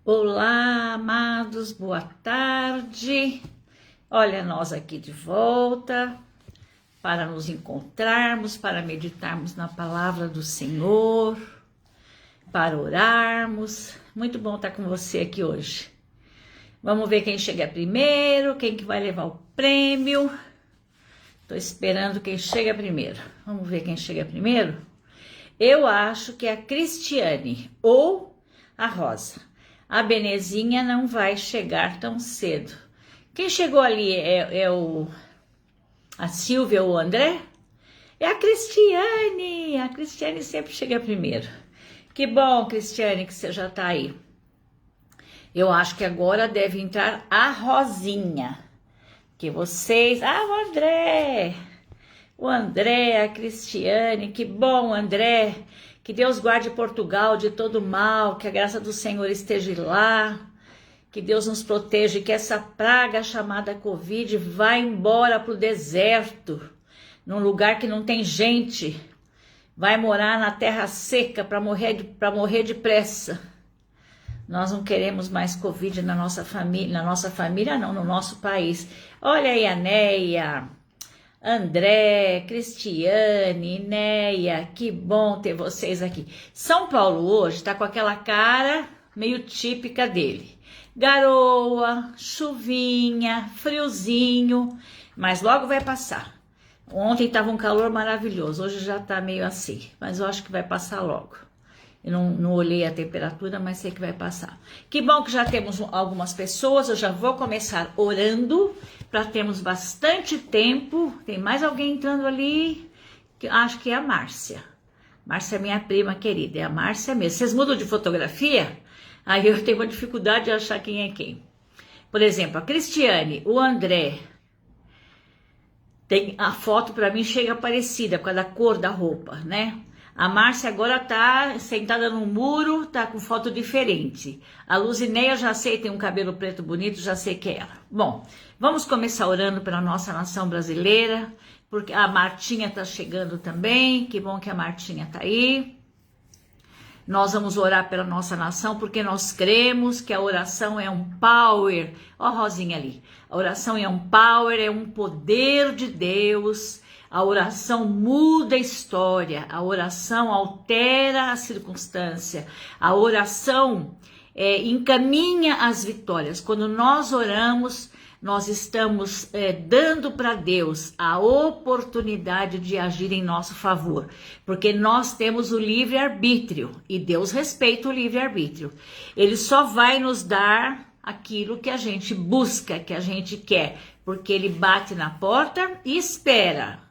Olá, amados, boa tarde. Olha, nós aqui de volta para nos encontrarmos, para meditarmos na palavra do Senhor, para orarmos. Muito bom estar com você aqui hoje. Vamos ver quem chega primeiro, quem que vai levar o prêmio. Estou esperando quem chega primeiro. Vamos ver quem chega primeiro? Eu acho que é a Cristiane ou a Rosa. A Benezinha não vai chegar tão cedo. Quem chegou ali é a Silvia ou o André? É a Cristiane. A Cristiane sempre chega primeiro. Que bom, Cristiane, que você já está aí. Eu acho que agora deve entrar a Rosinha. Que vocês... Ah, o André! O André, a Cristiane, que bom, André. Que Deus guarde Portugal de todo mal, que a graça do Senhor esteja lá, que Deus nos proteja e que essa praga chamada Covid vá embora para o deserto, num lugar que não tem gente, vai morar na terra seca para morrer depressa. Nós não queremos mais Covid na nossa família não, no nosso país. Olha aí a Neia, André, Cristiane, Neia, que bom ter vocês aqui. São Paulo hoje tá com aquela cara meio típica dele. Garoa, chuvinha, friozinho, mas logo vai passar. Ontem tava um calor maravilhoso, hoje já tá meio assim, mas eu acho que vai passar logo. Eu não olhei a temperatura, mas sei que vai passar. Que bom que já temos algumas pessoas, eu já vou começar orando para termos bastante tempo. Tem mais alguém entrando ali, que acho que é a Márcia. Márcia é minha prima querida, é a Márcia mesmo. Vocês mudam de fotografia? Aí eu tenho uma dificuldade de achar quem é quem. Por exemplo, a Cristiane, o André. Tem a foto para mim chega parecida, por causa da cor da roupa, né? A Márcia agora tá sentada no muro, tá com foto diferente. A Luzineia já sei, tem um cabelo preto bonito, já sei que é ela. Bom, vamos começar orando pela nossa nação brasileira, porque a Martinha tá chegando também, que bom que a Martinha tá aí. Nós vamos orar pela nossa nação, porque nós cremos que a oração é um power. Ó a Rosinha ali. A oração é um power, é um poder de Deus. A oração muda a história, a oração altera a circunstância, a oração encaminha as vitórias. Quando nós oramos, nós estamos dando para Deus a oportunidade de agir em nosso favor, porque nós temos o livre-arbítrio e Deus respeita o livre-arbítrio. Ele só vai nos dar aquilo que a gente busca, que a gente quer, porque Ele bate na porta e espera.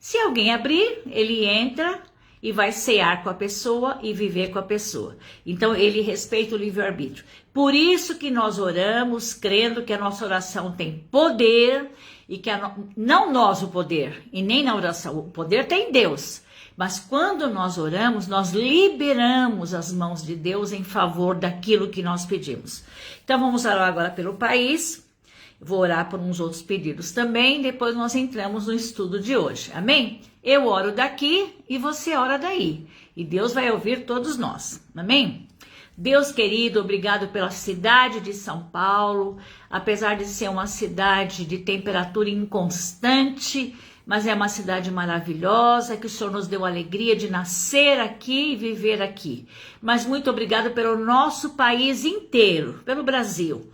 Se alguém abrir, ele entra e vai cear com a pessoa e viver com a pessoa. Então, ele respeita o livre-arbítrio. Por isso que nós oramos, crendo que a nossa oração tem poder e que não nós o poder, e nem na oração, o poder tem Deus. Mas quando nós oramos, nós liberamos as mãos de Deus em favor daquilo que nós pedimos. Então, vamos orar agora pelo país. Vou orar por uns outros pedidos também, depois nós entramos no estudo de hoje, amém? Eu oro daqui e você ora daí, e Deus vai ouvir todos nós, amém? Deus querido, obrigado pela cidade de São Paulo, apesar de ser uma cidade de temperatura inconstante, mas é uma cidade maravilhosa, que o Senhor nos deu a alegria de nascer aqui e viver aqui. Mas muito obrigado pelo nosso país inteiro, pelo Brasil.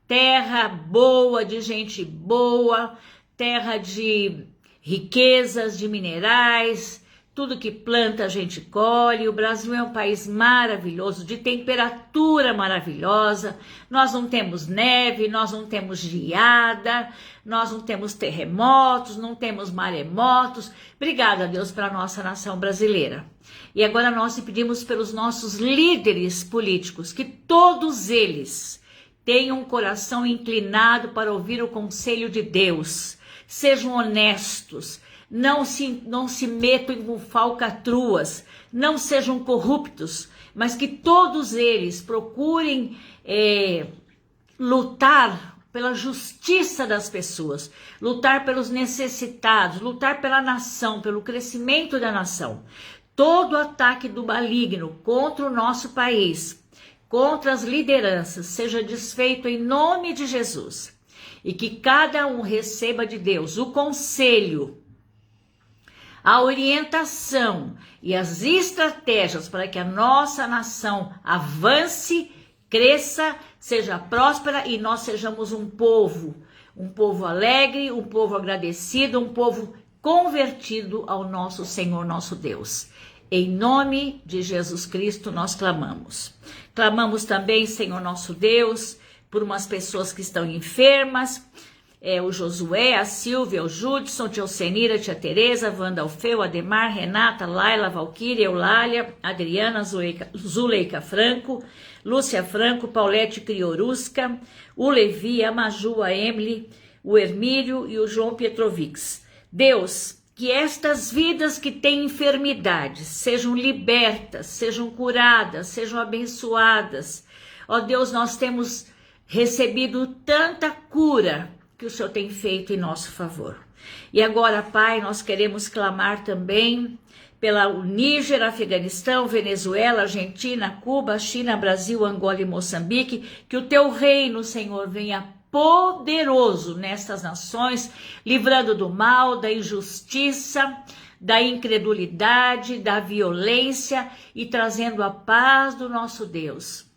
Terra boa, de gente boa, terra de riquezas, de minerais, tudo que planta a gente colhe. O Brasil é um país maravilhoso, de temperatura maravilhosa. Nós não temos neve, nós não temos geada, nós não temos terremotos, não temos maremotos. Obrigada, Deus, para a nossa nação brasileira. E agora nós pedimos pelos nossos líderes políticos, que todos eles tenham um coração inclinado para ouvir o conselho de Deus. Sejam honestos, não se metam em falcatruas, não sejam corruptos, mas que todos eles procurem lutar pela justiça das pessoas, lutar pelos necessitados, lutar pela nação, pelo crescimento da nação. Todo ataque do maligno contra o nosso país, contra as lideranças seja desfeito em nome de Jesus. E que cada um receba de Deus o conselho, a orientação e as estratégias para que a nossa nação avance, cresça, seja próspera e nós sejamos um povo alegre, um povo agradecido, um povo convertido ao nosso Senhor, nosso Deus. Em nome de Jesus Cristo nós clamamos. Clamamos também, Senhor nosso Deus, por umas pessoas que estão enfermas, o Josué, a Silvia, o Judson, a tia Alcenira, a tia Tereza, Wanda Alfeu, Ademar, Renata, Laila, Valquíria, Eulália, Adriana, Zuleika Franco, Lúcia Franco, Paulette Criorusca, o Levi, a Maju, a Emily, o Hermílio e o João Petrovics. Deus, que estas vidas que têm enfermidades sejam libertas, sejam curadas, sejam abençoadas. Ó Deus, nós temos recebido tanta cura que o Senhor tem feito em nosso favor. E agora, Pai, nós queremos clamar também pela Níger, Afeganistão, Venezuela, Argentina, Cuba, China, Brasil, Angola e Moçambique, que o teu reino, Senhor, venha poderoso nestas nações, livrando do mal, da injustiça, da incredulidade, da violência e trazendo a paz do nosso Deus.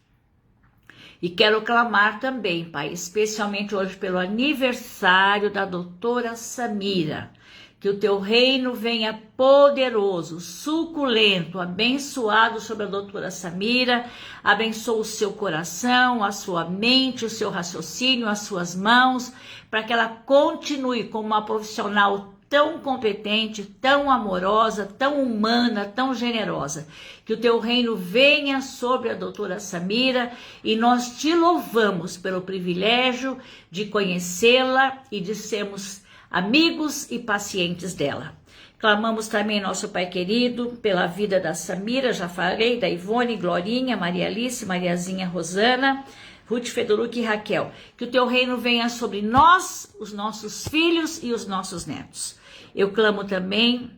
E quero clamar também, Pai, especialmente hoje pelo aniversário da doutora Samira, que o teu reino venha poderoso, suculento, abençoado sobre a doutora Samira, abençoa o seu coração, a sua mente, o seu raciocínio, as suas mãos, para que ela continue como uma profissional tão competente, tão amorosa, tão humana, tão generosa. Que o teu reino venha sobre a doutora Samira e nós te louvamos pelo privilégio de conhecê-la e de sermos amigos e pacientes dela. Clamamos também, nosso Pai querido, pela vida da Samira, já falei, da Ivone, Glorinha, Maria Alice, Mariazinha, Rosana, Ruth, Fedoruc e Raquel. Que o teu reino venha sobre nós, os nossos filhos e os nossos netos. Eu clamo também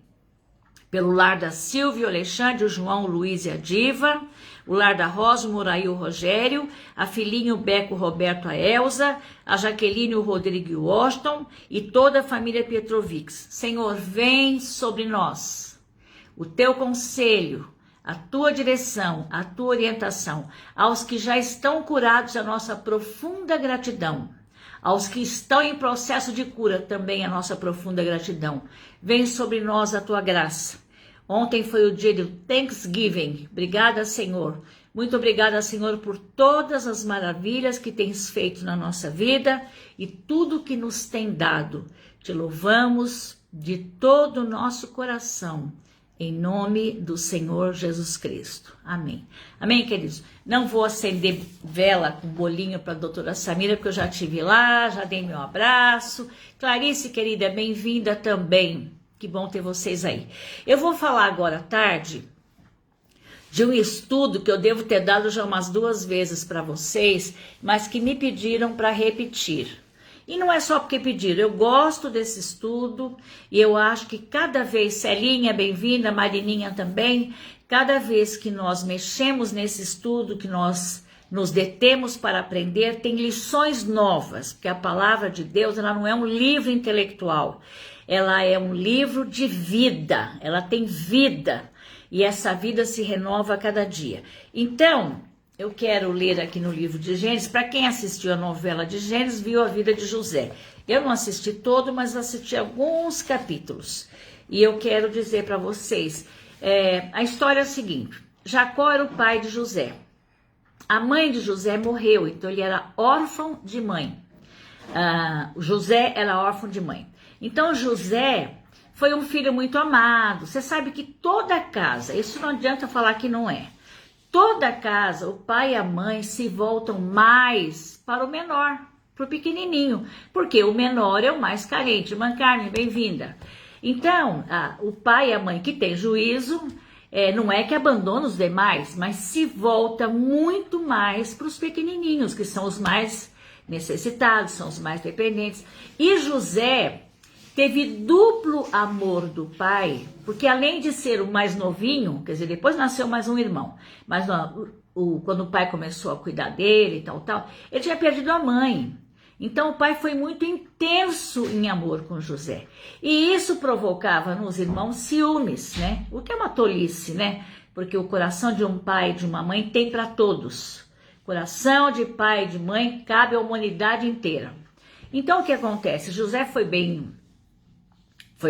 pelo lar da Silvia, o Alexandre, o João, o Luiz e a Diva, o lar da Rosa, o Moraí, o Rogério, a filhinha, o Beco, o Roberto, a Elza, a Jaqueline, o Rodrigo e o Washington e toda a família Petrovics. Senhor, vem sobre nós o teu conselho, a tua direção, a tua orientação. Aos que já estão curados, a nossa profunda gratidão. Aos que estão em processo de cura, também a nossa profunda gratidão. Vem sobre nós a tua graça. Ontem foi o dia do Thanksgiving. Obrigada, Senhor. Muito obrigada, Senhor, por todas as maravilhas que tens feito na nossa vida e tudo que nos tem dado. Te louvamos de todo o nosso coração. Em nome do Senhor Jesus Cristo. Amém. Amém, queridos? Não vou acender vela com bolinho para a doutora Samira, porque eu já estive lá, já dei meu abraço. Clarice, querida, bem-vinda também. Que bom ter vocês aí. Eu vou falar agora à tarde de um estudo que eu devo ter dado já umas 2 vezes para vocês, mas que me pediram para repetir. E não é só porque pediram, eu gosto desse estudo e eu acho que cada vez, Celinha, bem-vinda, Marininha também, cada vez que nós mexemos nesse estudo, que nós nos detemos para aprender, tem lições novas, porque a palavra de Deus, ela não é um livro intelectual, ela é um livro de vida, ela tem vida e essa vida se renova a cada dia. Então, eu quero ler aqui no livro de Gênesis, para quem assistiu a novela de Gênesis, viu a vida de José. Eu não assisti todo, mas assisti alguns capítulos. E eu quero dizer para vocês, a história é a seguinte, Jacó era o pai de José. A mãe de José morreu, então ele era órfão de mãe. José era órfão de mãe. Então José foi um filho muito amado. Você sabe que toda casa, isso não adianta falar que não é. Toda casa, o pai e a mãe se voltam mais para o menor, para o pequenininho, porque o menor é o mais carente. Irmã Carmen, bem-vinda. Então, o pai e a mãe que tem juízo, não é que abandona os demais, mas se volta muito mais para os pequenininhos, que são os mais necessitados, são os mais dependentes. E José teve duplo amor do pai, porque além de ser o mais novinho, quer dizer, depois nasceu mais um irmão, mas quando o pai começou a cuidar dele e tal, ele tinha perdido a mãe. Então o pai foi muito intenso em amor com José. E isso provocava nos irmãos ciúmes, né? O que é uma tolice, né? Porque o coração de um pai e de uma mãe tem para todos. Coração de pai e de mãe cabe à humanidade inteira. Então o que acontece? José foi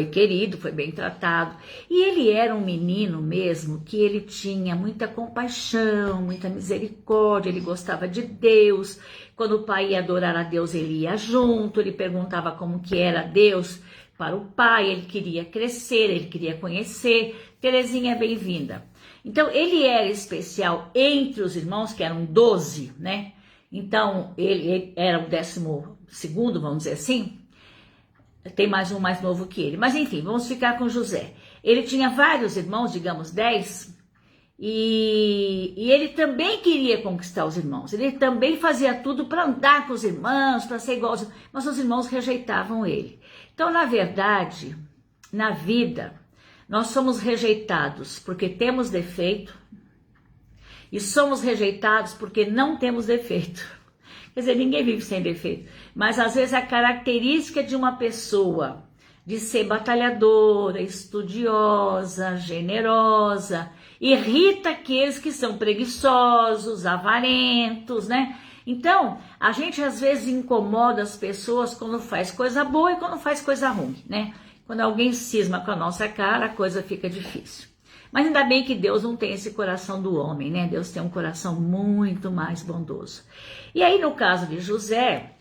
querido, foi bem tratado. E ele era um menino mesmo que ele tinha muita compaixão, muita misericórdia, ele gostava de Deus. Quando o pai ia adorar a Deus, ele ia junto, ele perguntava como que era Deus para o pai, ele queria crescer, ele queria conhecer. Terezinha, bem-vinda. Então, ele era especial entre os irmãos, que eram 12, né? Então, ele era o 12º, vamos dizer assim. Tem mais um mais novo que ele. Mas enfim, vamos ficar com José. Ele tinha vários irmãos, digamos 10, e ele também queria conquistar os irmãos. Ele também fazia tudo para andar com os irmãos, para ser igual aos irmãos, mas os irmãos rejeitavam ele. Então, na verdade, na vida, nós somos rejeitados porque temos defeito e somos rejeitados porque não temos defeito. Quer dizer, ninguém vive sem defeito, mas às vezes a característica de uma pessoa de ser batalhadora, estudiosa, generosa, irrita aqueles que são preguiçosos, avarentos, né? Então, a gente às vezes incomoda as pessoas quando faz coisa boa e quando faz coisa ruim, né? Quando alguém cisma com a nossa cara, a coisa fica difícil. Mas ainda bem que Deus não tem esse coração do homem, né? Deus tem um coração muito mais bondoso. E aí, no caso de José,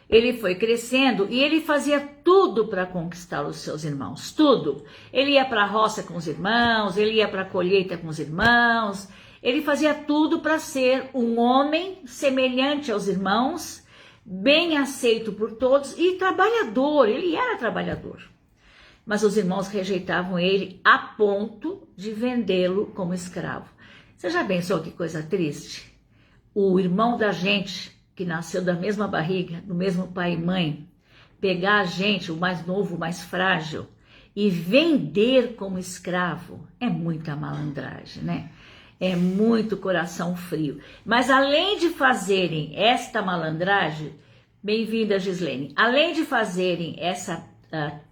ele foi crescendo e ele fazia tudo para conquistar os seus irmãos, tudo. Ele ia para a roça com os irmãos, ele ia para a colheita com os irmãos, ele fazia tudo para ser um homem semelhante aos irmãos, bem aceito por todos e trabalhador, ele era trabalhador. Mas os irmãos rejeitavam ele a ponto de vendê-lo como escravo. Você já pensou que coisa triste? O irmão da gente, que nasceu da mesma barriga, do mesmo pai e mãe, pegar a gente, o mais novo, o mais frágil, e vender como escravo, é muita malandragem, né? É muito coração frio. Mas além de fazerem esta malandragem, bem-vinda, Gislene, além de fazerem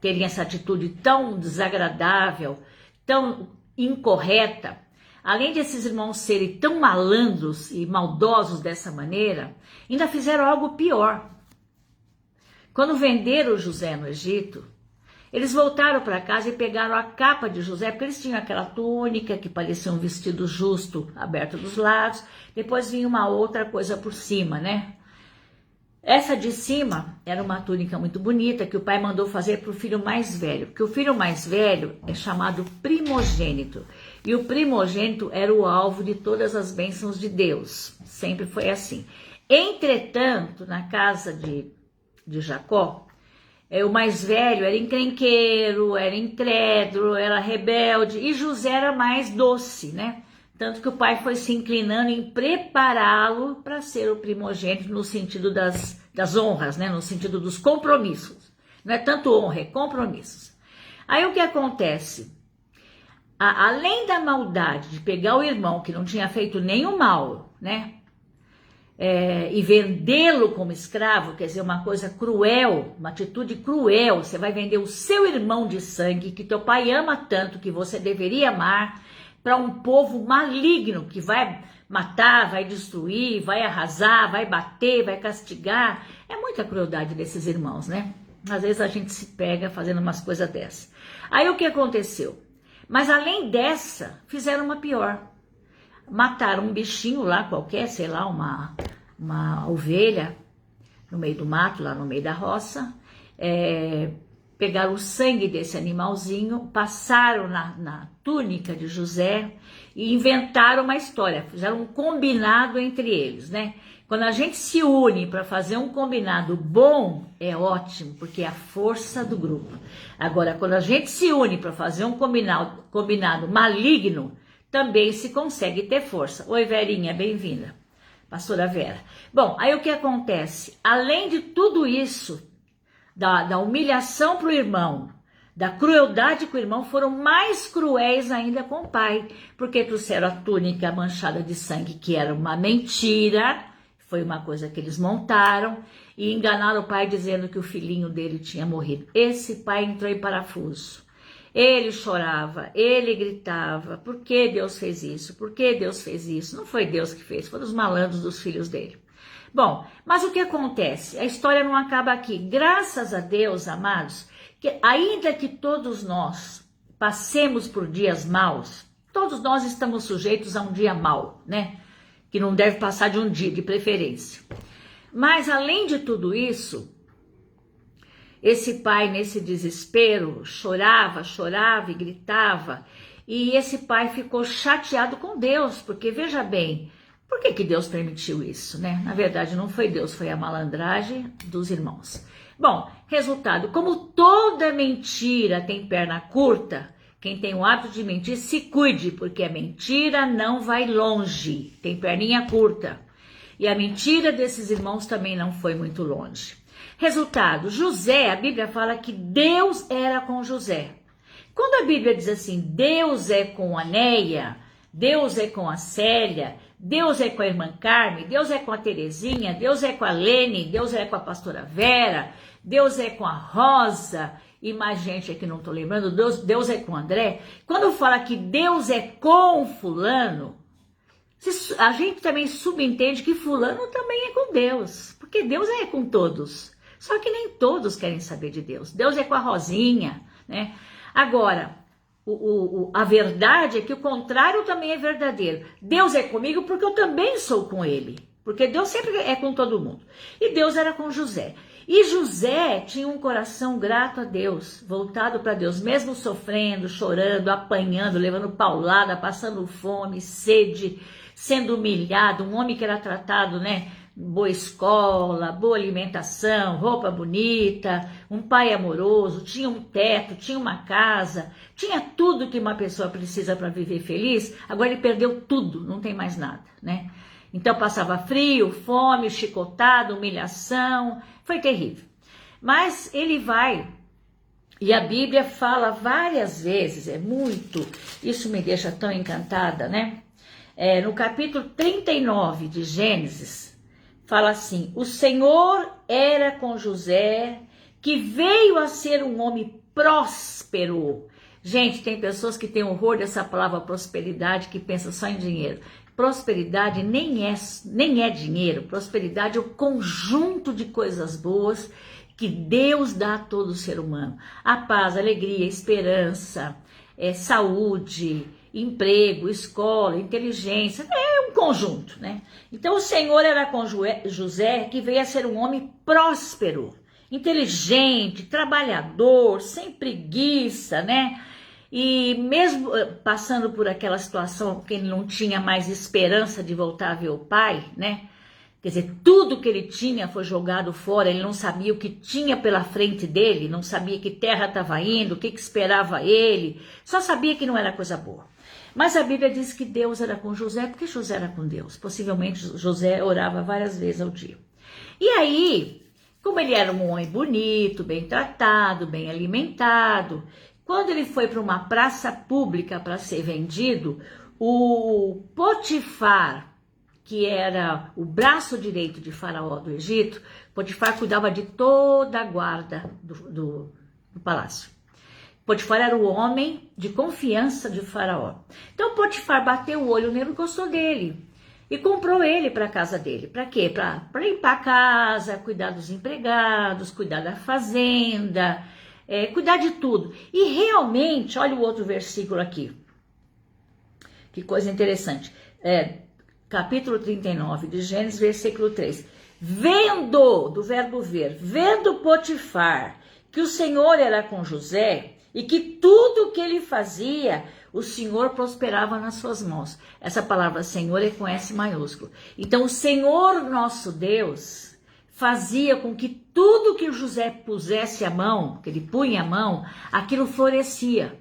terem essa atitude tão desagradável, tão incorreta, além desses irmãos serem tão malandros e maldosos dessa maneira, ainda fizeram algo pior. Quando venderam José no Egito, eles voltaram para casa e pegaram a capa de José, porque eles tinham aquela túnica que parecia um vestido justo, aberto dos lados, depois vinha uma outra coisa por cima, né? Essa de cima era uma túnica muito bonita que o pai mandou fazer para o filho mais velho, porque o filho mais velho é chamado primogênito, e o primogênito era o alvo de todas as bênçãos de Deus, sempre foi assim. Entretanto, na casa de Jacó, o mais velho era encrenqueiro, era incrédulo, era rebelde, e José era mais doce, né? Tanto que o pai foi se inclinando em prepará-lo para ser o primogênito no sentido das honras, né? No sentido dos compromissos. Não é tanto honra, é compromissos. Aí o que acontece? Além da maldade de pegar o irmão que não tinha feito nenhum mal, né? E vendê-lo como escravo, quer dizer, uma coisa cruel, uma atitude cruel. Você vai vender o seu irmão de sangue, que teu pai ama tanto, que você deveria amar, para um povo maligno que vai matar, vai destruir, vai arrasar, vai bater, vai castigar. É muita crueldade desses irmãos, né? Às vezes a gente se pega fazendo umas coisas dessas. Aí o que aconteceu? Mas além dessa, fizeram uma pior. Mataram um bichinho lá qualquer, sei lá, uma ovelha no meio do mato, lá no meio da roça. Pegaram o sangue desse animalzinho, passaram na túnica de José e inventaram uma história, fizeram um combinado entre eles, né? Quando a gente se une para fazer um combinado bom, é ótimo, porque é a força do grupo. Agora, quando a gente se une para fazer um combinado maligno, também se consegue ter força. Oi, Verinha, bem-vinda. Pastora Vera. Bom, aí o que acontece? Além de tudo isso, da humilhação para o irmão, da crueldade com o irmão, foram mais cruéis ainda com o pai, porque trouxeram a túnica manchada de sangue, que era uma mentira, foi uma coisa que eles montaram, e enganaram o pai dizendo que o filhinho dele tinha morrido. Esse pai entrou em parafuso. Ele chorava, ele gritava, por que Deus fez isso? Por que Deus fez isso? Não foi Deus que fez, foram os malandros dos filhos dele. Bom, mas o que acontece? A história não acaba aqui. Graças a Deus, amados, que ainda que todos nós passemos por dias maus, todos nós estamos sujeitos a um dia mau, né? Que não deve passar de um dia, de preferência. Mas além de tudo isso, esse pai, nesse desespero, chorava e gritava, e esse pai ficou chateado com Deus, porque veja bem, por que Deus permitiu isso, né? Na verdade, não foi Deus, foi a malandragem dos irmãos. Bom, resultado, como toda mentira tem perna curta, quem tem o hábito de mentir, se cuide, porque a mentira não vai longe, tem perninha curta. E a mentira desses irmãos também não foi muito longe. Resultado, José, a Bíblia fala que Deus era com José. Quando a Bíblia diz assim, Deus é com a Neia, Deus é com a Célia, Deus é com a irmã Carme, Deus é com a Terezinha, Deus é com a Lene, Deus é com a pastora Vera, Deus é com a Rosa, e mais gente aqui não estou lembrando, Deus é com o André. Quando fala que Deus é com fulano, a gente também subentende que fulano também é com Deus, porque Deus é com todos. Só que nem todos querem saber de Deus. Deus é com a Rosinha, né? Agora, a verdade é que o contrário também é verdadeiro. Deus é comigo porque eu também sou com ele. Porque Deus sempre é com todo mundo. E Deus era com José. E José tinha um coração grato a Deus, voltado para Deus, mesmo sofrendo, chorando, apanhando, levando paulada, passando fome, sede, sendo humilhado, um homem que era tratado, né? Boa escola, boa alimentação, roupa bonita, um pai amoroso, tinha um teto, tinha uma casa, tinha tudo que uma pessoa precisa para viver feliz. Agora ele perdeu tudo, não tem mais nada, né? Então passava frio, fome, chicotado, humilhação, foi terrível. Mas ele vai, e a Bíblia fala várias vezes, isso me deixa tão encantada, né? No capítulo 39 de Gênesis, fala assim, o Senhor era com José, que veio a ser um homem próspero. Gente, tem pessoas que têm horror dessa palavra prosperidade, que pensam só em dinheiro. Prosperidade nem é dinheiro, prosperidade é o conjunto de coisas boas que Deus dá a todo ser humano. A paz, a alegria, a esperança, saúde, emprego, escola, inteligência, é um conjunto, né? Então o Senhor era com José, que veio a ser um homem próspero, inteligente, trabalhador, sem preguiça, né? E mesmo passando por aquela situação que ele não tinha mais esperança de voltar a ver o pai, né? Quer dizer, tudo que ele tinha foi jogado fora, ele não sabia o que tinha pela frente dele, não sabia que terra estava indo, o que esperava ele, só sabia que não era coisa boa. Mas a Bíblia diz que Deus era com José, porque José era com Deus. Possivelmente José orava várias vezes ao dia. E aí, como ele era um homem bonito, bem tratado, bem alimentado, quando ele foi para uma praça pública para ser vendido, o Potifar, que era o braço direito de Faraó do Egito, Potifar cuidava de toda a guarda do palácio. Potifar era o homem de confiança de Faraó. Então Potifar bateu o olho nele e gostou dele. E comprou ele para a casa dele. Para quê? Para limpar a casa, cuidar dos empregados, cuidar da fazenda, cuidar de tudo. E realmente, olha o outro versículo aqui. Que coisa interessante. Capítulo 39 de Gênesis, versículo 3. Vendo, do verbo ver, vendo Potifar que o Senhor era com José e que tudo que ele fazia, o Senhor prosperava nas suas mãos. Essa palavra Senhor é com S maiúsculo. Então o Senhor nosso Deus fazia com que tudo que José pusesse a mão, que ele punha a mão, aquilo florescia.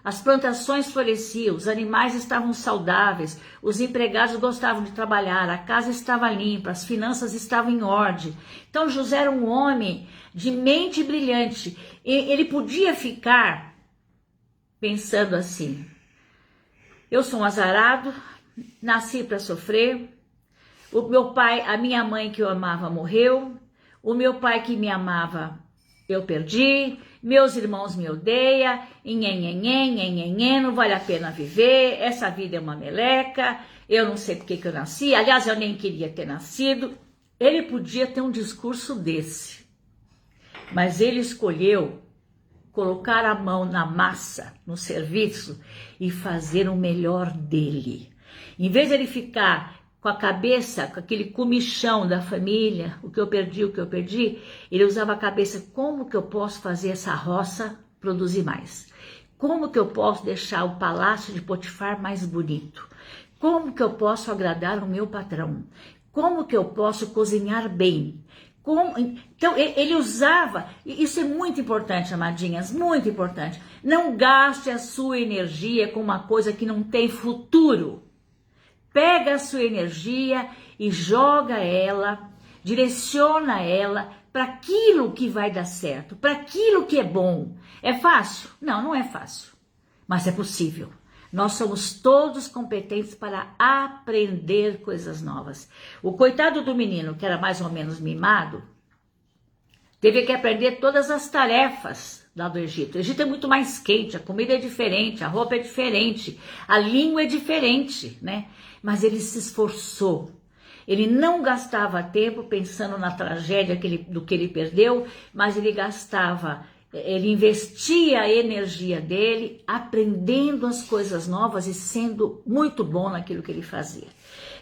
As plantações floresciam, os animais estavam saudáveis, os empregados gostavam de trabalhar, a casa estava limpa, as finanças estavam em ordem. Então José era um homem de mente brilhante. Ele podia ficar pensando assim: eu sou um azarado, nasci para sofrer, o meu pai, a minha mãe que eu amava morreu, o meu pai que me amava eu perdi, meus irmãos me odeiam, não vale a pena viver, essa vida é uma meleca, eu não sei porque que eu nasci, aliás, eu nem queria ter nascido. Ele podia ter um discurso desse, mas ele escolheu colocar a mão na massa, no serviço, e fazer o melhor dele. Em vez de ele ficar com a cabeça, com aquele comichão da família, o que eu perdi, ele usava a cabeça: como que eu posso fazer essa roça produzir mais? Como que eu posso deixar o palácio de Potifar mais bonito? Como que eu posso agradar o meu patrão? Como que eu posso cozinhar bem? Então ele usava, e isso é muito importante, amadinhas, muito importante. Não gaste a sua energia com uma coisa que não tem futuro. Pega a sua energia e joga ela, direciona ela para aquilo que vai dar certo, para aquilo que é bom. É fácil? Não, não é fácil, mas é possível. Nós somos todos competentes para aprender coisas novas. O coitado do menino, que era mais ou menos mimado, teve que aprender todas as tarefas lá do Egito. O Egito é muito mais quente, a comida é diferente, a roupa é diferente, a língua é diferente, né? Mas ele se esforçou. Ele não gastava tempo pensando na tragédia do que ele perdeu, mas ele investia a energia dele aprendendo as coisas novas e sendo muito bom naquilo que ele fazia.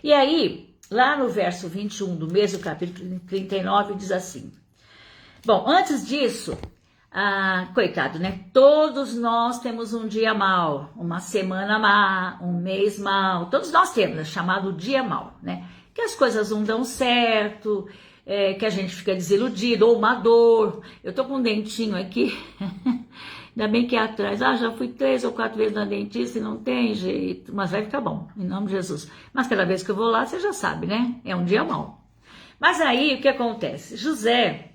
E aí, lá no verso 21 do mesmo capítulo 39, diz assim: bom, antes disso, coitado, né? Todos nós temos um dia mau, uma semana má, um mês mau. Todos nós temos, é chamado dia mau, né? Que as coisas não dão certo, que a gente fica desiludido, ou uma dor. Eu tô com um dentinho aqui, ainda bem que é atrás. Já fui 3 ou 4 vezes na dentista e não tem jeito, mas vai ficar bom, em nome de Jesus. Mas cada vez que eu vou lá, você já sabe, né? É um dia mau. Mas aí, o que acontece? José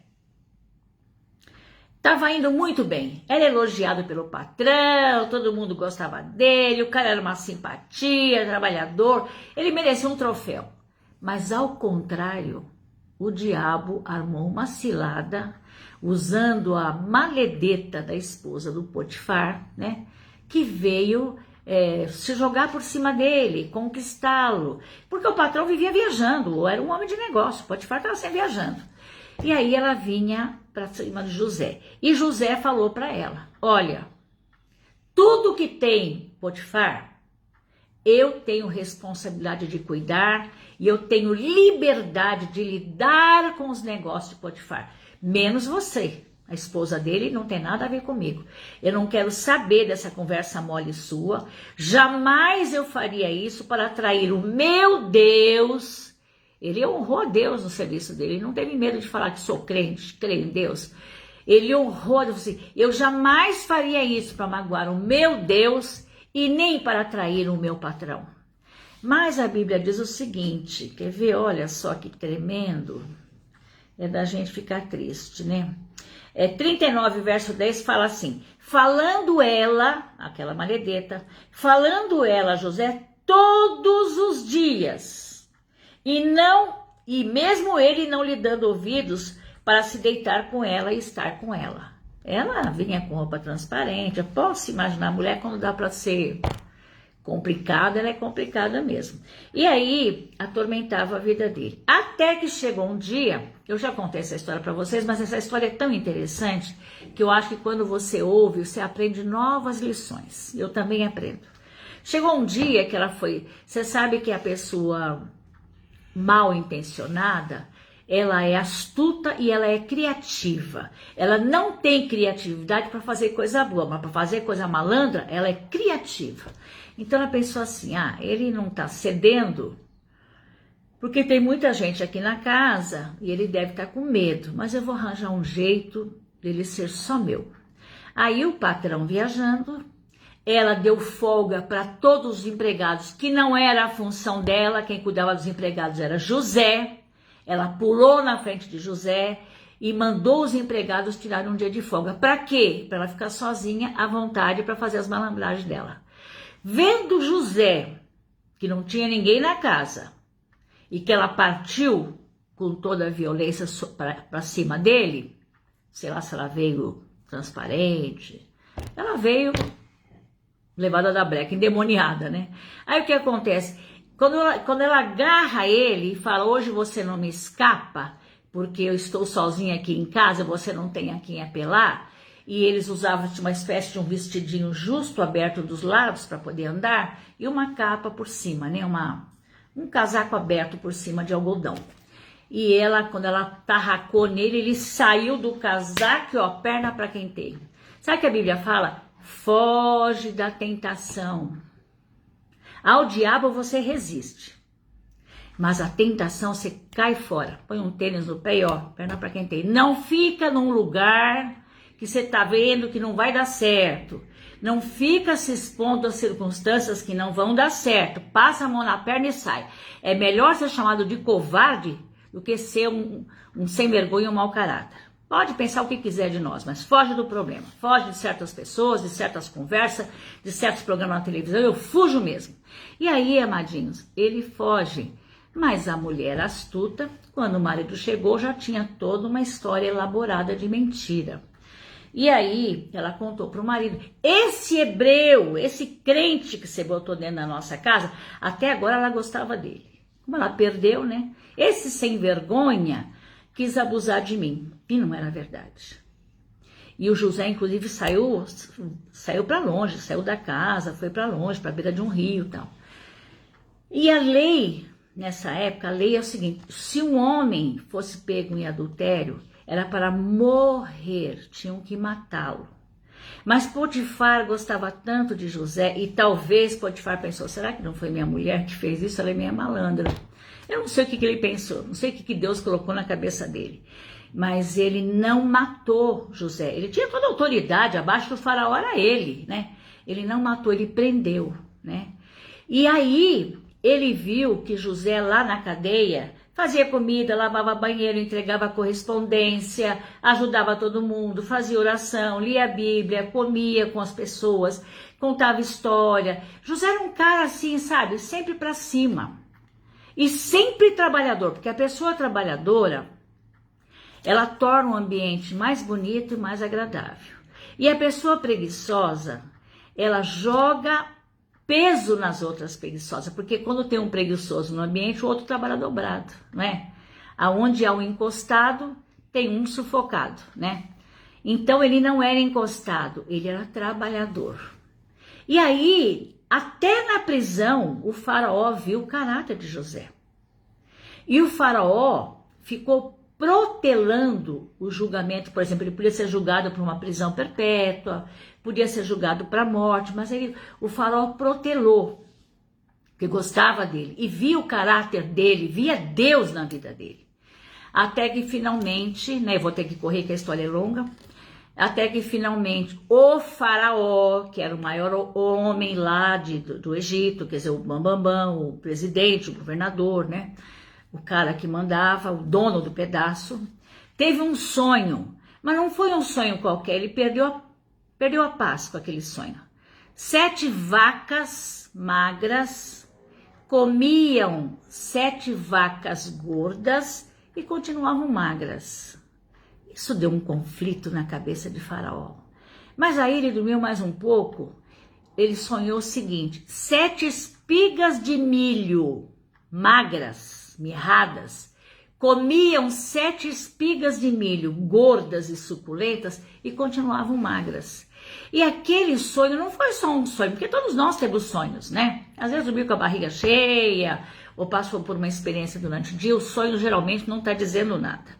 estava indo muito bem, era elogiado pelo patrão, todo mundo gostava dele, o cara era uma simpatia, trabalhador, ele merecia um troféu. Mas ao contrário, o diabo armou uma cilada, usando a maledeta da esposa do Potifar, né, que veio se jogar por cima dele, conquistá-lo, porque o patrão vivia viajando, ou era um homem de negócio, Potifar estava sempre viajando. E aí ela vinha para cima de José. E José falou para ela: olha, tudo que tem Potifar, eu tenho responsabilidade de cuidar e eu tenho liberdade de lidar com os negócios de Potifar. Menos você, a esposa dele, não tem nada a ver comigo. Eu não quero saber dessa conversa mole sua. Jamais eu faria isso para atrair o meu Deus. Ele honrou a Deus no serviço dele, ele não teve medo de falar que sou crente, creio em Deus. Ele honrou, assim, eu jamais faria isso para magoar o meu Deus e nem para atrair o meu patrão. Mas a Bíblia diz o seguinte, quer ver? Olha só que tremendo, é da gente ficar triste, né? 39, verso 10 fala assim: falando ela, aquela maledeta, falando ela a José todos os dias, e mesmo ele não lhe dando ouvidos para se deitar com ela e estar com ela. Ela vinha com roupa transparente. Eu posso imaginar a mulher quando dá para ser complicada, ela é complicada mesmo. E aí atormentava a vida dele. Até que chegou um dia, eu já contei essa história para vocês, mas essa história é tão interessante que eu acho que quando você ouve, você aprende novas lições. Eu também aprendo. Chegou um dia que ela foi... Você sabe que a pessoa mal intencionada, ela é astuta e ela é criativa. Ela não tem criatividade para fazer coisa boa, mas para fazer coisa malandra, ela é criativa. Então ela pensou assim: ele não está cedendo, porque tem muita gente aqui na casa e ele deve estar com medo, mas eu vou arranjar um jeito dele ser só meu. Aí o patrão viajando, ela deu folga para todos os empregados, que não era a função dela, quem cuidava dos empregados era José. Ela pulou na frente de José e mandou os empregados tirarem um dia de folga. Para quê? Para ela ficar sozinha, à vontade, para fazer as malandragens dela. Vendo José, que não tinha ninguém na casa, e que ela partiu com toda a violência para cima dele, sei lá se ela veio transparente, ela veio levada da breca, endemoniada, né? Aí o que acontece? Quando ela agarra ele e fala, hoje você não me escapa, porque eu estou sozinha aqui em casa, você não tem a quem apelar, e eles usavam uma espécie de um vestidinho justo, aberto dos lados para poder andar, e uma capa por cima, né? Um casaco aberto por cima de algodão. E ela, quando ela tarracou nele, ele saiu do casaco, ó, perna para quem tem. Sabe o que a Bíblia fala? Foge da tentação. Ao diabo você resiste, mas a tentação você cai fora. Põe um tênis no pé e ó, perna para quem tem. Não fica num lugar que você tá vendo que não vai dar certo. Não fica se expondo a circunstâncias que não vão dar certo. Passa a mão na perna e sai. É melhor ser chamado de covarde do que ser um sem vergonha ou um mau caráter. Pode pensar o que quiser de nós, mas foge do problema. Foge de certas pessoas, de certas conversas, de certos programas na televisão. Eu fujo mesmo. E aí, amadinhos, ele foge. Mas a mulher astuta, quando o marido chegou, já tinha toda uma história elaborada de mentira. E aí, ela contou para o marido, esse hebreu, esse crente que você botou dentro da nossa casa, até agora ela gostava dele. Como ela perdeu, né? Esse sem vergonha quis abusar de mim. E não era verdade. E o José, inclusive, saiu para longe, saiu da casa, foi para longe, para a beira de um rio e tal. E a lei, nessa época, a lei é o seguinte, se um homem fosse pego em adultério, era para morrer, tinham que matá-lo. Mas Potifar gostava tanto de José, e talvez Potifar pensou, será que não foi minha mulher que fez isso? Ela é minha malandra. Eu não sei o que ele pensou, não sei o que Deus colocou na cabeça dele. Mas ele não matou José. Ele tinha toda a autoridade, abaixo do faraó era ele, né? Ele não matou, ele prendeu, né? E aí ele viu que José lá na cadeia fazia comida, lavava banheiro, entregava correspondência, ajudava todo mundo, fazia oração, lia a Bíblia, comia com as pessoas, contava história. José era um cara assim, sabe, sempre para cima. E sempre trabalhador, porque a pessoa trabalhadora, ela torna o ambiente mais bonito e mais agradável. E a pessoa preguiçosa, ela joga peso nas outras preguiçosas, porque quando tem um preguiçoso no ambiente, o outro trabalha dobrado, não é? Aonde há um encostado, tem um sufocado, né? Então ele não era encostado, ele era trabalhador. E aí, até na prisão, o faraó viu o caráter de José. E o faraó ficou protelando o julgamento, por exemplo, ele podia ser julgado por uma prisão perpétua, podia ser julgado para a morte, mas o faraó protelou, porque gostava dele, e via o caráter dele, via Deus na vida dele. Até que finalmente, né, eu vou ter que correr que a história é longa, até que finalmente o faraó, que era o maior homem lá do Egito, quer dizer, o bambambam, o presidente, o governador, né, o cara que mandava, o dono do pedaço, teve um sonho, mas não foi um sonho qualquer, ele perdeu a paz com aquele sonho. 7 vacas magras comiam 7 vacas gordas e continuavam magras. Isso deu um conflito na cabeça de Faraó. Mas aí ele dormiu mais um pouco, ele sonhou o seguinte, 7 espigas de milho magras, mirradas, comiam 7 espigas de milho gordas e suculentas e continuavam magras. E aquele sonho não foi só um sonho, porque todos nós temos sonhos, né? Às vezes dormiu com a barriga cheia ou passou por uma experiência durante o dia, o sonho geralmente não está dizendo nada.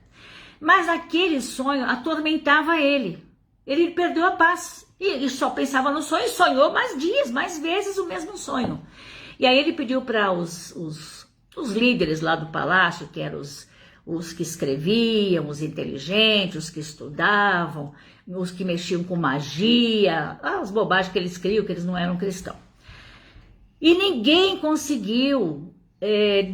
Mas aquele sonho atormentava ele. Ele perdeu a paz e só pensava no sonho, sonhou mais dias, mais vezes o mesmo sonho. E aí ele pediu para os líderes lá do palácio, que eram os que escreviam, os inteligentes, os que estudavam, os que mexiam com magia, as bobagens que eles criam, que eles não eram cristãos. E ninguém conseguiu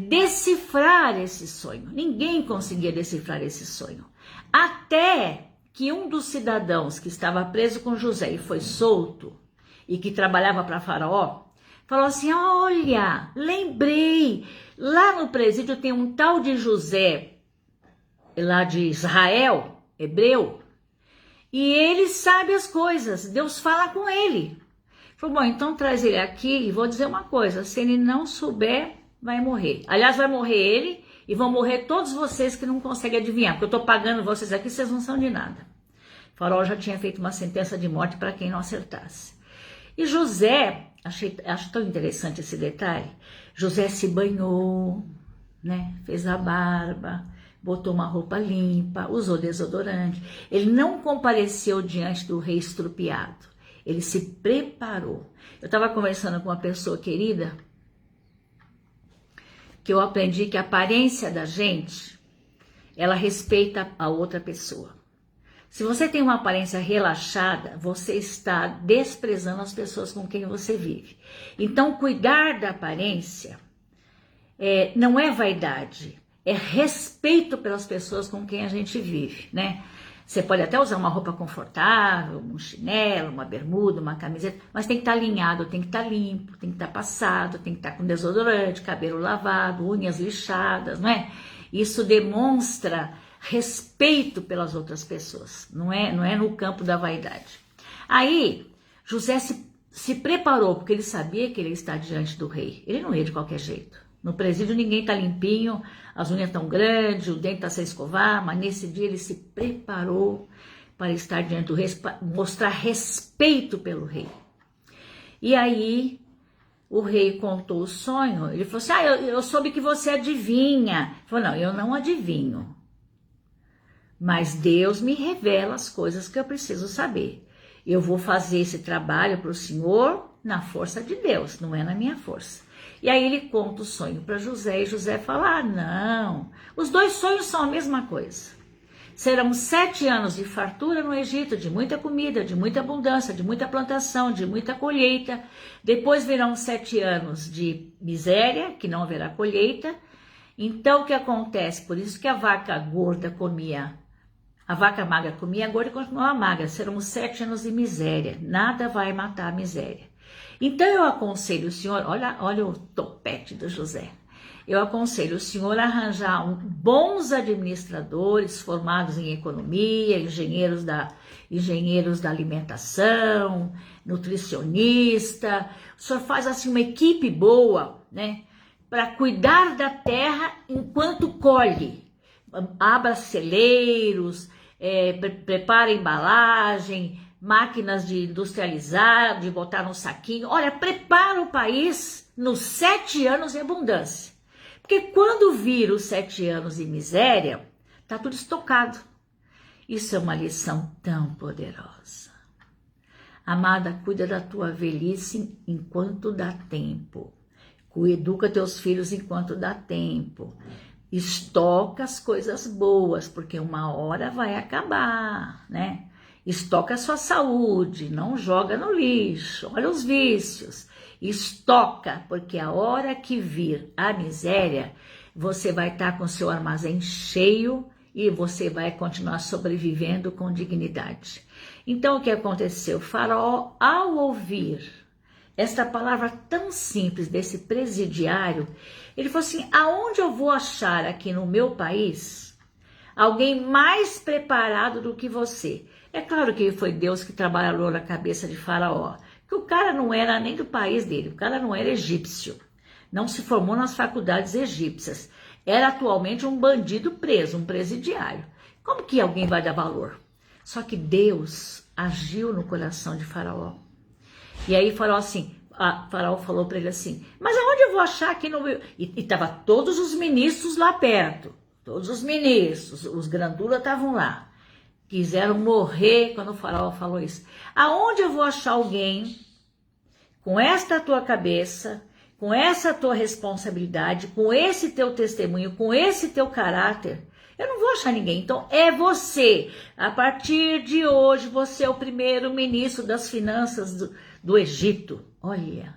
decifrar esse sonho. Ninguém conseguia decifrar esse sonho. Até que um dos cidadãos que estava preso com José e foi solto, e que trabalhava para Faraó, falou assim: olha, lembrei, lá no presídio tem um tal de José, lá de Israel, hebreu, e ele sabe as coisas, Deus fala com ele. Falou: bom, então traz ele aqui e vou dizer uma coisa, se ele não souber, vai morrer. Aliás, vai morrer ele e vão morrer todos vocês que não conseguem adivinhar, porque eu estou pagando vocês aqui, vocês não são de nada. O Faraó já tinha feito uma sentença de morte para quem não acertasse. E José, acho tão interessante esse detalhe, José se banhou, né? Fez a barba, botou uma roupa limpa, usou desodorante. Ele não compareceu diante do rei estrupiado, ele se preparou. Eu estava conversando com uma pessoa querida, que eu aprendi que a aparência da gente, ela respeita a outra pessoa. Se você tem uma aparência relaxada, você está desprezando as pessoas com quem você vive. Então, cuidar da aparência não é vaidade, é respeito pelas pessoas com quem a gente vive, né? Você pode até usar uma roupa confortável, um chinelo, uma bermuda, uma camiseta, mas tem que estar alinhado, tem que estar limpo, tem que estar passado, tem que estar com desodorante, cabelo lavado, unhas lixadas, não é? Isso demonstra respeito pelas outras pessoas, não é no campo da vaidade. Aí, José se preparou, porque ele sabia que ele ia estar diante do rei. Ele não ia de qualquer jeito. No presídio ninguém está limpinho, as unhas estão grandes, o dente está sem escovar, mas nesse dia ele se preparou para estar diante do rei, para mostrar respeito pelo rei. E aí o rei contou o sonho, ele falou assim: eu soube que você adivinha. Ele falou: não, eu não adivinho, mas Deus me revela as coisas que eu preciso saber. Eu vou fazer esse trabalho para o Senhor na força de Deus, não é na minha força. E aí ele conta o sonho para José, e José fala: não, os dois sonhos são a mesma coisa. Serão 7 anos de fartura no Egito, de muita comida, de muita abundância, de muita plantação, de muita colheita. Depois virão 7 anos de miséria, que não haverá colheita. Então o que acontece? Por isso que a vaca gorda comia, a vaca magra comia, a gorda continuava magra. Serão 7 anos de miséria, nada vai matar a miséria. Então eu aconselho o senhor, olha o topete do José, eu aconselho o senhor a arranjar bons administradores formados em economia, engenheiros da alimentação, nutricionista. O senhor faz assim uma equipe boa, né, para cuidar da terra enquanto colhe. Abra celeiros, prepara embalagem, máquinas de industrializar, de botar no saquinho. Olha, prepara o país nos 7 anos de abundância. Porque quando vir os 7 anos de miséria, tá tudo estocado. Isso é uma lição tão poderosa. Amada, cuida da tua velhice enquanto dá tempo. Educa teus filhos enquanto dá tempo. Estoca as coisas boas, porque uma hora vai acabar, né? Estoca a sua saúde, não joga no lixo, olha os vícios. Estoca, porque a hora que vir a miséria, você vai estar com seu armazém cheio e você vai continuar sobrevivendo com dignidade. Então o que aconteceu? Faraó, ao ouvir esta palavra tão simples desse presidiário, ele falou assim: aonde eu vou achar aqui no meu país alguém mais preparado do que você? É claro que foi Deus que trabalhou na cabeça de Faraó, que o cara não era nem do país dele, o cara não era egípcio, não se formou nas faculdades egípcias, era atualmente um bandido preso, um presidiário. Como que alguém vai dar valor? Só que Deus agiu no coração de Faraó. E aí Faraó falou para ele assim: mas aonde eu vou achar aqui no meu... E estavam todos os ministros lá perto, todos os ministros, os grandulas estavam lá. Quiseram morrer quando o Faraó falou isso. Aonde eu vou achar alguém com esta tua cabeça, com essa tua responsabilidade, com esse teu testemunho, com esse teu caráter, Eu não vou achar ninguém. Então é você. A partir de hoje, você é o primeiro-ministro das finanças do Egito. Olha,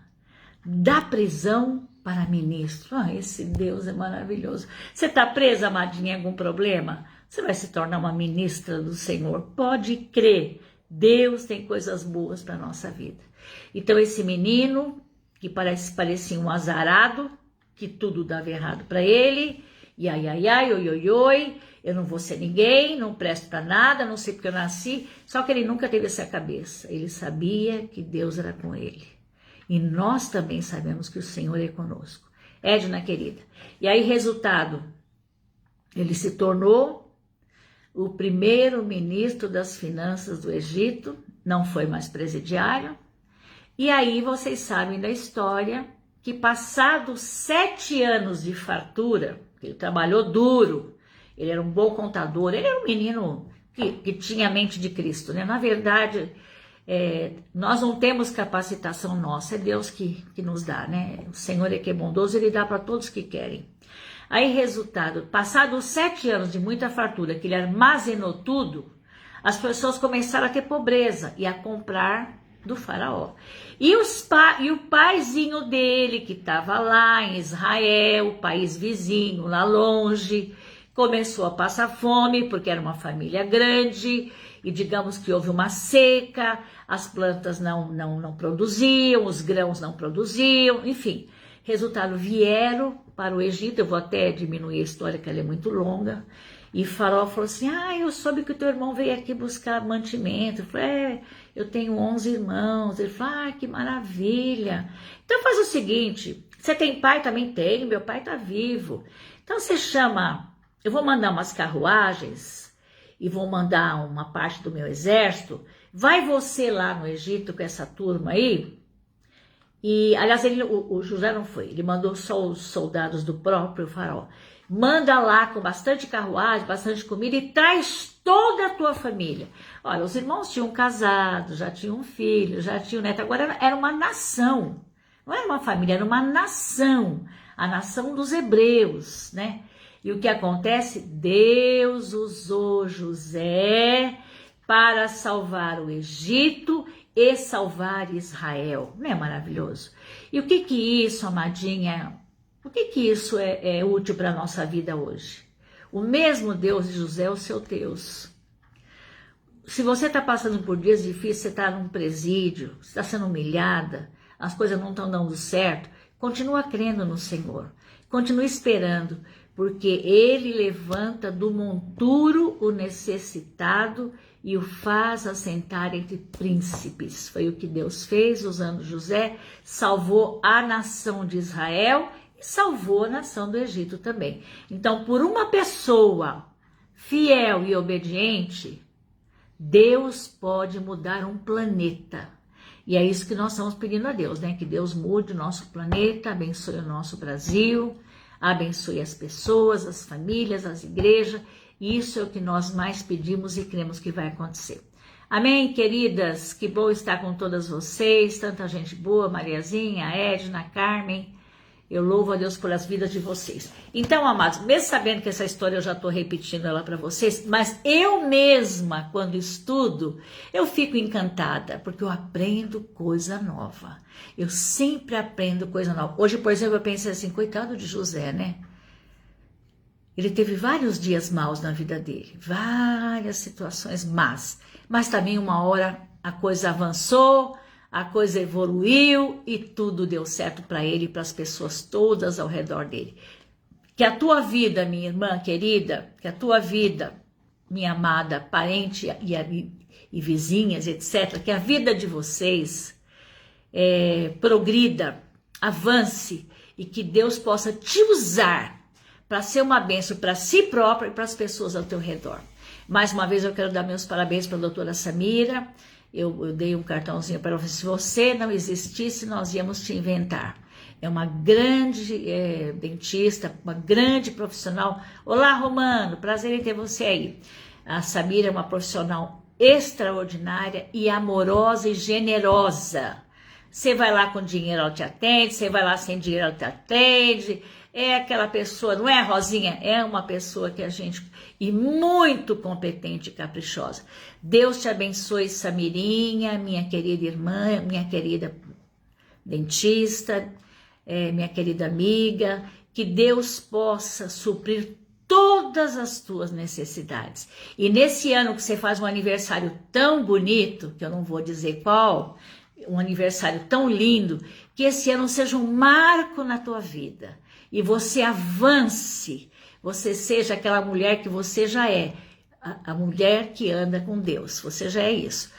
da prisão para ministro. Ah, esse Deus é maravilhoso. Você está presa, amadinha, em algum problema? Você vai se tornar uma ministra do Senhor. Pode crer. Deus tem coisas boas para a nossa vida. Então esse menino, que parecia um azarado, que tudo dava errado para ele, e ai, ai, ai, oi, oi, oi, eu não vou ser ninguém, não presto para nada, não sei porque eu nasci, só que ele nunca teve essa cabeça, ele sabia que Deus era com ele, e nós também sabemos que o Senhor é conosco. Edna, querida, e aí resultado, ele se tornou o primeiro-ministro das finanças do Egito, não foi mais presidiário, e aí vocês sabem da história que passados 7 anos de fartura, ele trabalhou duro, ele era um bom contador, ele era um menino que tinha a mente de Cristo, né? Na verdade, nós não temos capacitação nossa, é Deus que nos dá, né? O Senhor é que é bondoso, ele dá para todos que querem. Aí, resultado, passados 7 anos de muita fartura, que ele armazenou tudo, as pessoas começaram a ter pobreza e a comprar do faraó. E o paizinho dele, que estava lá em Israel, o país vizinho, lá longe, começou a passar fome, porque era uma família grande, e digamos que houve uma seca, as plantas não produziam, os grãos não produziam, enfim. Resultado, vieram para o Egito, eu vou até diminuir a história, que ela é muito longa, e Faraó falou assim, eu soube que o teu irmão veio aqui buscar mantimento. Eu falei, eu tenho 11 irmãos. Ele falou, que maravilha. Então faz o seguinte, você tem pai? Também tenho, meu pai está vivo. Então você chama, eu vou mandar umas carruagens, e vou mandar uma parte do meu exército, vai você lá no Egito com essa turma aí. E, aliás, o José não foi, ele mandou só os soldados do próprio faraó. Manda lá com bastante carruagem, bastante comida e traz toda a tua família. Olha, os irmãos tinham casado, já tinham um filho, já tinham neto, agora era uma nação. Não era uma família, era uma nação, a nação dos hebreus, né? E o que acontece? Deus usou José para salvar o Egito e salvar Israel. Não é maravilhoso? E o que isso, amadinha, o que isso é útil para a nossa vida hoje? O mesmo Deus de José é o seu Deus. Se você está passando por dias difíceis, você está num presídio, você está sendo humilhada, as coisas não estão dando certo, continua crendo no Senhor, continue esperando, porque Ele levanta do monturo o necessitado e o faz assentar entre príncipes. Foi o que Deus fez usando José, salvou a nação de Israel e salvou a nação do Egito também. Então, por uma pessoa fiel e obediente, Deus pode mudar um planeta. E é isso que nós estamos pedindo a Deus, né? Que Deus mude o nosso planeta, abençoe o nosso Brasil, abençoe as pessoas, as famílias, as igrejas. Isso é o que nós mais pedimos e cremos que vai acontecer. Amém, queridas? Que bom estar com todas vocês, tanta gente boa, Mariazinha, Edna, Carmen. Eu louvo a Deus pelas vidas de vocês. Então, amados, mesmo sabendo que essa história eu já estou repetindo ela para vocês, mas eu mesma, quando estudo, eu fico encantada, porque eu aprendo coisa nova. Eu sempre aprendo coisa nova. Hoje, por exemplo, eu pensei assim, coitado de José, né? Ele teve vários dias maus na vida dele, várias situações más, mas também uma hora a coisa avançou, a coisa evoluiu e tudo deu certo para ele e para as pessoas todas ao redor dele. Que a tua vida, minha irmã querida, que a tua vida, minha amada parente e vizinhas, etc., que a vida de vocês progrida, avance e que Deus possa te usar para ser uma bênção para si própria e para as pessoas ao teu redor. Mais uma vez eu quero dar meus parabéns para a doutora Samira. Eu dei um cartãozinho para ela, se você não existisse, nós íamos te inventar. É uma grande dentista, uma grande profissional. Olá, Romano, prazer em ter você aí. A Samira é uma profissional extraordinária e amorosa e generosa. Você vai lá com dinheiro, ela te atende. Você vai lá sem dinheiro, ela te atende. É aquela pessoa, não é, Rosinha? É uma pessoa que a gente... E muito competente e caprichosa. Deus te abençoe, Samirinha, minha querida irmã, minha querida dentista, minha querida amiga. Que Deus possa suprir todas as tuas necessidades. E nesse ano que você faz um aniversário tão bonito, que eu não vou dizer qual, um aniversário tão lindo, que esse ano seja um marco na tua vida. E você avance, você seja aquela mulher que você já é, a mulher que anda com Deus, você já é isso.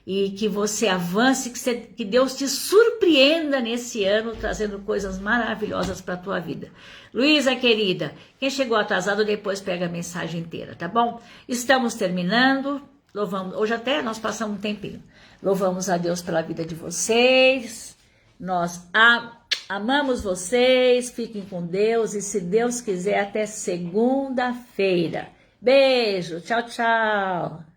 E que você avance, que Deus te surpreenda nesse ano, trazendo coisas maravilhosas para a tua vida. Luísa, querida, quem chegou atrasado depois pega a mensagem inteira, tá bom? Estamos terminando, louvamos, hoje até nós passamos um tempinho. Louvamos a Deus pela vida de vocês, nós amamos vocês, fiquem com Deus e se Deus quiser até segunda-feira. Beijo, tchau, tchau.